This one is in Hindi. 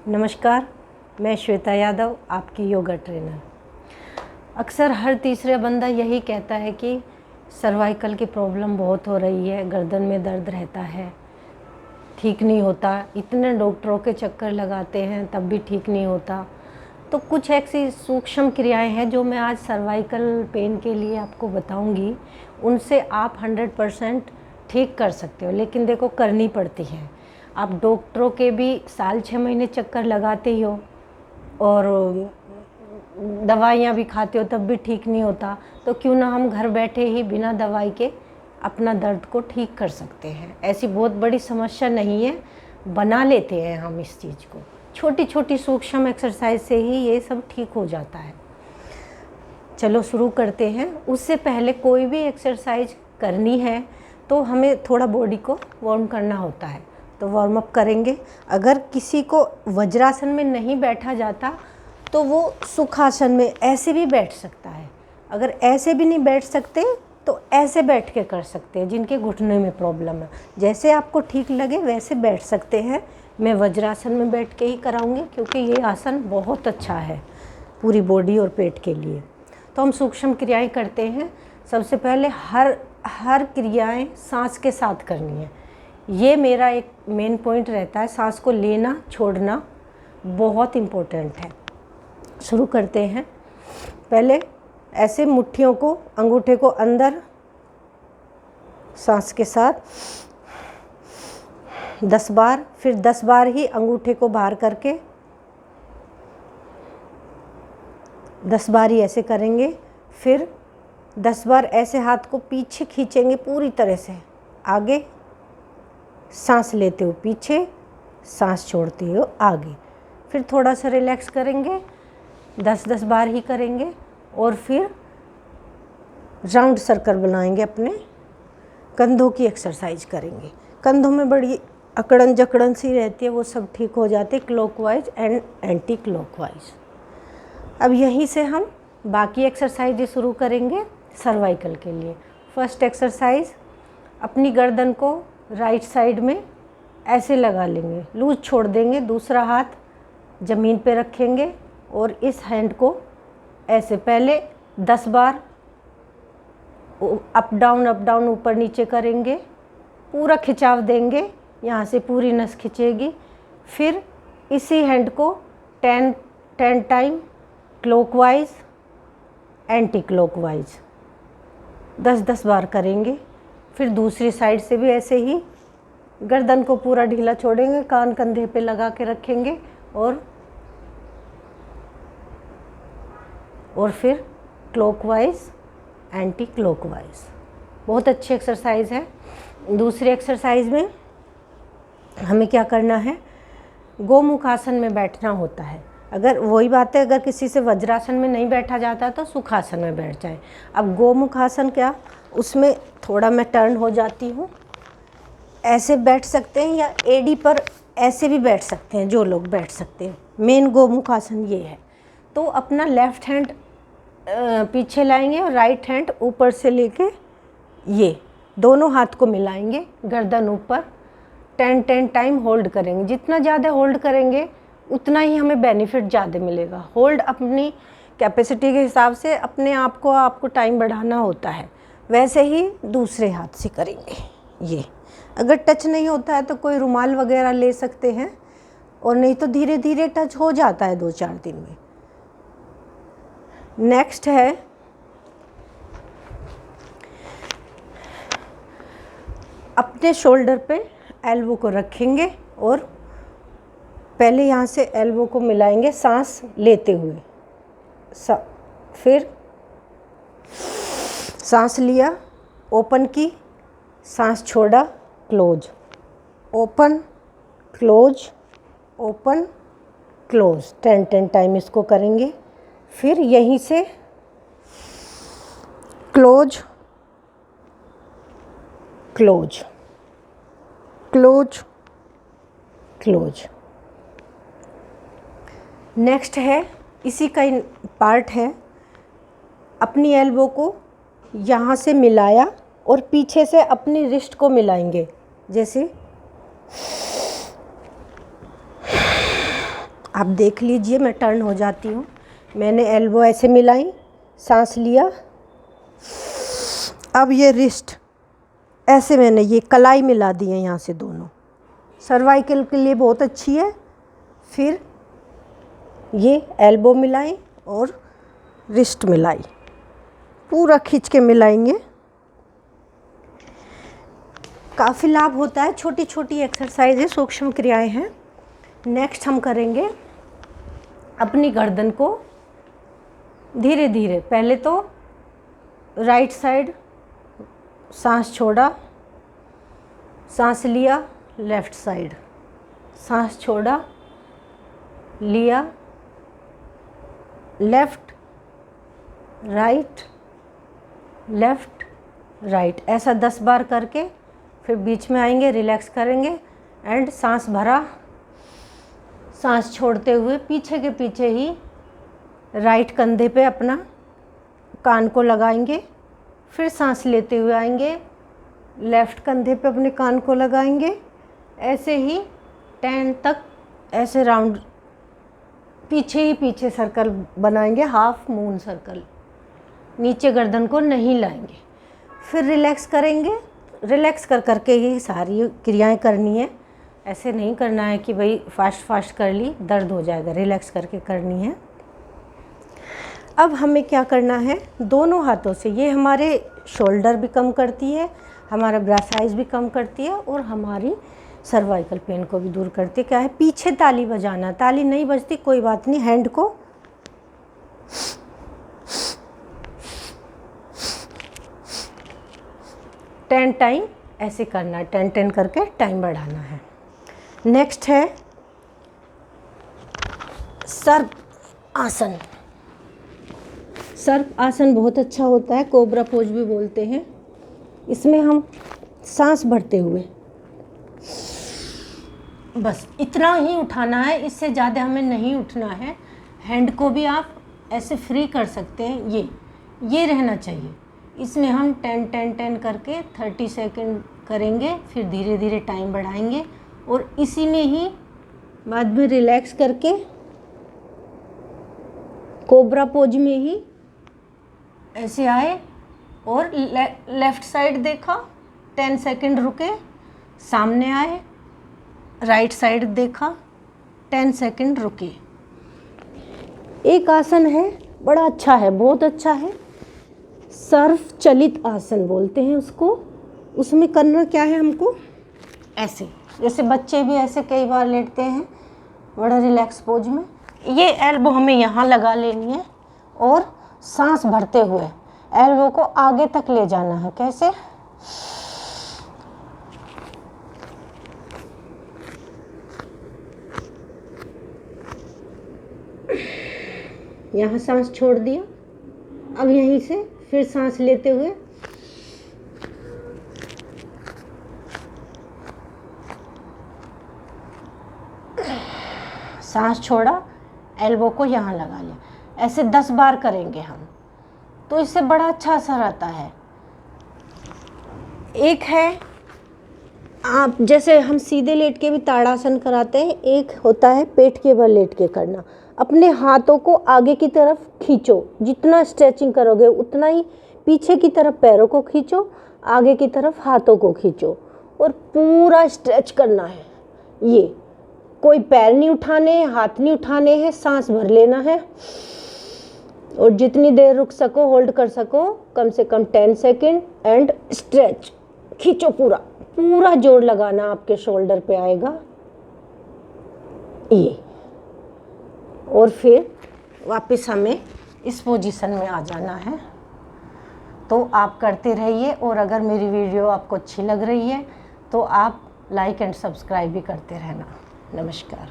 नमस्कार, मैं श्वेता यादव, आपकी योगा ट्रेनर। अक्सर हर तीसरा बंदा यही कहता है कि सर्वाइकल की प्रॉब्लम बहुत हो रही है, गर्दन में दर्द रहता है, ठीक नहीं होता। इतने डॉक्टरों के चक्कर लगाते हैं तब भी ठीक नहीं होता। तो कुछ ऐसी सूक्ष्म क्रियाएं हैं जो मैं आज सर्वाइकल पेन के लिए आपको बताऊंगी। उनसे आप 100% ठीक कर सकते हो, लेकिन देखो करनी पड़ती है। आप डॉक्टरों के भी साल 6 महीने चक्कर लगाते ही हो और दवाइयाँ भी खाते हो तब भी ठीक नहीं होता, तो क्यों ना हम घर बैठे ही बिना दवाई के अपना दर्द को ठीक कर सकते हैं। ऐसी बहुत बड़ी समस्या नहीं है, बना लेते हैं हम इस चीज़ को। छोटी छोटी सूक्ष्म एक्सरसाइज से ही ये सब ठीक हो जाता है। चलो शुरू करते हैं। उससे पहले कोई भी एक्सरसाइज करनी है तो हमें थोड़ा बॉडी को वार्म करना होता है, तो वार्म अप करेंगे। अगर किसी को वज्रासन में नहीं बैठा जाता तो वो सुखासन में ऐसे भी बैठ सकता है। अगर ऐसे भी नहीं बैठ सकते तो ऐसे बैठ के कर सकते हैं, जिनके घुटने में प्रॉब्लम है। जैसे आपको ठीक लगे वैसे बैठ सकते हैं। मैं वज्रासन में बैठ के ही कराऊंगी क्योंकि ये आसन बहुत अच्छा है पूरी बॉडी और पेट के लिए। तो हम सूक्ष्म क्रियाएं करते हैं। सबसे पहले हर क्रियाएं सांस के साथ करनी है। ये मेरा एक मेन पॉइंट रहता है। सांस को लेना छोड़ना बहुत इम्पोर्टेंट है। शुरू करते हैं। पहले ऐसे मुट्ठियों को, अंगूठे को अंदर सांस के साथ 10 बार, फिर 10 बार ही अंगूठे को बाहर करके 10 बार ही ऐसे करेंगे। फिर 10 बार ऐसे हाथ को पीछे खींचेंगे पूरी तरह से आगे, सांस लेते हुए पीछे, सांस छोड़ते हुए आगे। फिर थोड़ा सा रिलैक्स करेंगे, 10-10 बार ही करेंगे। और फिर राउंड सर्कल बनाएंगे, अपने कंधों की एक्सरसाइज करेंगे। कंधों में बड़ी अकड़न जकड़न सी रहती है, वो सब ठीक हो जाती है क्लॉकवाइज एंड एंटी क्लॉकवाइज। अब यहीं से हम बाकी एक्सरसाइज शुरू करेंगे सर्वाइकल के लिए। फर्स्ट एक्सरसाइज, अपनी गर्दन को राइट साइड में ऐसे लगा लेंगे, लूज छोड़ देंगे। दूसरा हाथ ज़मीन पे रखेंगे और इस हैंड को ऐसे पहले 10 बार अप डाउन ऊपर नीचे करेंगे। पूरा खिंचाव देंगे, यहाँ से पूरी नस खिंचेगी। फिर इसी हैंड को 10 टाइम क्लॉकवाइज एंटी क्लॉकवाइज 10-10 बार करेंगे। फिर दूसरी साइड से भी ऐसे ही गर्दन को पूरा ढीला छोड़ेंगे, कान कंधे पे लगा के रखेंगे और फिर क्लॉकवाइज एंटी क्लॉकवाइज। बहुत अच्छी एक्सरसाइज है। दूसरी एक्सरसाइज में हमें क्या करना है, गोमुख आसन में बैठना होता है। अगर वही बात है, अगर किसी से वज्रासन में नहीं बैठा जाता तो सुखासन में बैठ जाए। अब गोमुख आसन क्या, उसमें थोड़ा मैं टर्न हो जाती हूँ, ऐसे बैठ सकते हैं या एड़ी पर ऐसे भी बैठ सकते हैं, जो लोग बैठ सकते हैं। मेन गोमुख आसन ये है। तो अपना लेफ्ट हैंड पीछे लाएंगे और राइट हैंड ऊपर से लेके ये दोनों हाथ को मिलाएंगे, गर्दन ऊपर 10 टाइम होल्ड करेंगे। जितना ज़्यादा होल्ड करेंगे उतना ही हमें बेनिफिट ज़्यादा मिलेगा। होल्ड अपनी कैपेसिटी के हिसाब से अपने आप को आपको टाइम बढ़ाना होता है। वैसे ही दूसरे हाथ से करेंगे। ये अगर टच नहीं होता है तो कोई रुमाल वगैरह ले सकते हैं, और नहीं तो धीरे धीरे टच हो जाता है 2-4 दिन में। नेक्स्ट है अपने शोल्डर पे एल्बो को रखेंगे और पहले यहाँ से एल्बो को मिलाएंगे सांस लेते हुए। फिर सांस लिया, ओपन की, सांस छोड़ा, close, open close, open close. 10 time इसको करेंगे। फिर यहीं से close close close close. Next है, इसी का पार्ट है, अपनी एल्बो को यहाँ से मिलाया और पीछे से अपनी रिस्ट को मिलाएंगे। जैसे आप देख लीजिए, मैं टर्न हो जाती हूँ। मैंने एल्बो ऐसे मिलाई, सांस लिया। अब ये रिस्ट ऐसे मैंने ये कलाई मिला दी है यहाँ से दोनों, सर्वाइकल के लिए बहुत अच्छी है। फिर ये एल्बो मिलाई और रिस्ट मिलाई, पूरा खींच के मिलाएंगे। काफ़ी लाभ होता है, छोटी छोटी एक्सरसाइज है, सूक्ष्म क्रियाएं हैं। नेक्स्ट हम करेंगे अपनी गर्दन को धीरे धीरे। पहले तो राइट साइड सांस छोड़ा, सांस लिया, लेफ्ट साइड सांस छोड़ा, लिया, लेफ्ट राइट, लेफ्ट राइट, ऐसा 10 बार करके फिर बीच में आएंगे, रिलैक्स करेंगे एंड सांस भरा, सांस छोड़ते हुए पीछे के पीछे ही राइट कंधे पे अपना कान को लगाएंगे। फिर सांस लेते हुए आएंगे, लेफ्ट कंधे पे अपने कान को लगाएंगे। ऐसे ही 10 तक ऐसे राउंड पीछे ही पीछे सर्कल बनाएंगे, हाफ मून सर्कल। नीचे गर्दन को नहीं लाएंगे। फिर रिलैक्स करेंगे। रिलैक्स कर करके ही सारी क्रियाएं करनी है। ऐसे नहीं करना है कि भाई फास्ट कर ली, दर्द हो जाएगा। रिलैक्स करके करनी है। अब हमें क्या करना है, दोनों हाथों से ये हमारे शोल्डर भी कम करती है, हमारा ब्रेस्ट साइज भी कम करती है और हमारी सर्वाइकल पेन को भी दूर करती है। क्या है, पीछे ताली बजाना। ताली नहीं बजती कोई बात नहीं, हैंड को टेन टाइम ऐसे करना है, 10 करके टाइम बढ़ाना है। नेक्स्ट है सर्प आसन। सर्प आसन बहुत अच्छा होता है, कोबरा पोज भी बोलते हैं। इसमें हम सांस भरते हुए बस इतना ही उठाना है, इससे ज़्यादा हमें नहीं उठना है। हैंड को भी आप ऐसे फ्री कर सकते हैं, ये रहना चाहिए। इसमें हम 10 करके 30 सेकंड करेंगे, फिर धीरे धीरे टाइम बढ़ाएंगे और इसी में ही बाद में रिलैक्स करके कोबरा पोज में ही ऐसे आए और लेफ्ट साइड देखा, 10 सेकंड रुके, सामने आए, राइट साइड देखा, 10 सेकंड रुके। एक आसन है, बड़ा अच्छा है, बहुत अच्छा है, सर्प चलित आसन बोलते हैं उसको। उसमें करना क्या है हमको, ऐसे जैसे बच्चे भी ऐसे कई बार लेटते हैं बड़ा रिलैक्स पोज में। ये एल्बो हमें यहाँ लगा लेनी है और सांस भरते हुए एल्बो को आगे तक ले जाना है। कैसे, यहाँ सांस छोड़ दिया, अब यहीं से फिर सांस लेते हुए सांस छोड़ा, एल्बो को यहाँ लगा लिया। ऐसे 10 बार करेंगे हम, तो इससे बड़ा अच्छा असर आता है। एक है आप जैसे हम सीधे लेट के भी ताड़ासन कराते हैं, एक होता है पेट के बल लेट के करना। अपने हाथों को आगे की तरफ खींचो, जितना स्ट्रेचिंग करोगे उतना ही पीछे की तरफ पैरों को खींचो, आगे की तरफ हाथों को खींचो और पूरा स्ट्रेच करना है। ये कोई पैर नहीं उठाने, हाथ नहीं उठाने हैं, सांस भर लेना है और जितनी देर रुक सको, होल्ड कर सको, कम से कम 10 सेकेंड एंड स्ट्रेच, खींचो पूरा, पूरा जोर लगाना आपके शोल्डर पे आएगा ये। और फिर वापस हमें इस पोजीशन में आ जाना है। तो आप करते रहिए और अगर मेरी वीडियो आपको अच्छी लग रही है तो आप लाइक एंड सब्सक्राइब भी करते रहना। नमस्कार।